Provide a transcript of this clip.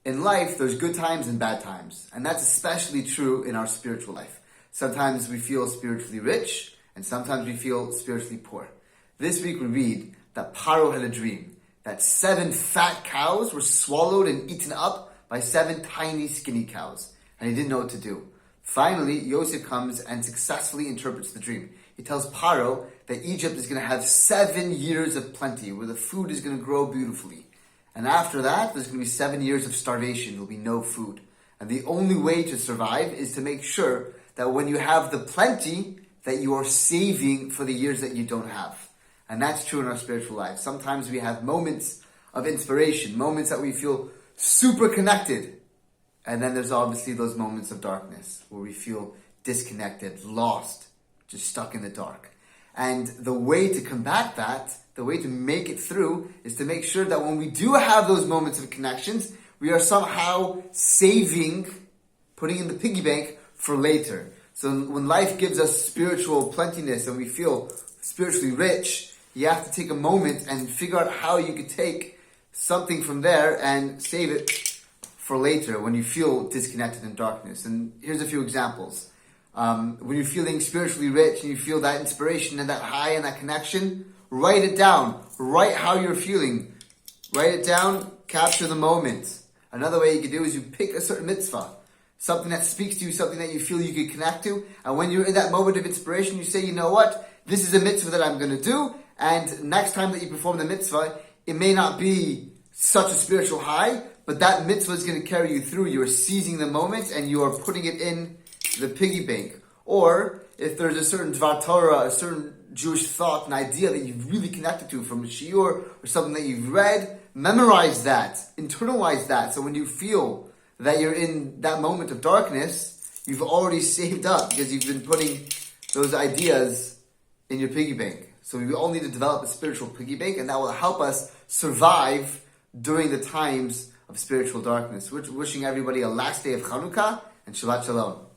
In life, there's good times and bad times, and that's especially true in our spiritual life. Sometimes we feel spiritually rich, and sometimes we feel spiritually poor. This week we read that Paro had a dream, that 7 fat cows were swallowed and eaten up by 7 tiny skinny cows, and he didn't know what to do. Finally, Yosef comes and successfully interprets the dream. He tells Paro that Egypt is going to have 7 years of plenty, where the food is going to grow beautifully. And after that, there's going to be 7 years of starvation. There'll be no food. And the only way to survive is to make sure that when you have the plenty, that you are saving for the years that you don't have. And that's true in our spiritual lives. Sometimes we have moments of inspiration, moments that we feel super connected. And then there's obviously those moments of darkness where we feel disconnected, lost, just stuck in the dark. And the way to combat that, the way to make it through, is to make sure that when we do have those moments of connections, we are somehow saving, putting in the piggy bank for later. So when life gives us spiritual plentiness and we feel spiritually rich, you have to take a moment and figure out how you could take something from there and save it for later when you feel disconnected in darkness. And here's a few examples. When you're feeling spiritually rich and you feel that inspiration and that high and that connection, write it down. Write how you're feeling. Write it down, capture the moment. Another way you could do is you pick a certain mitzvah, something that speaks to you, something that you feel you can connect to, and when you're in that moment of inspiration, you say, you know what, this is a mitzvah that I'm going to do, and next time that you perform the mitzvah, it may not be such a spiritual high, but that mitzvah is going to carry you through. You're seizing the moment and you are putting it in the piggy bank. Or if there's a certain Dvar Torah, a certain Jewish thought, an idea that you've really connected to from a shiur or something that you've read, memorize that, internalize that. So when you feel that you're in that moment of darkness, you've already saved up because you've been putting those ideas in your piggy bank. So we all need to develop a spiritual piggy bank, and that will help us survive during the times of spiritual darkness. We're wishing everybody a last day of Chanukah and Shabbat Shalom.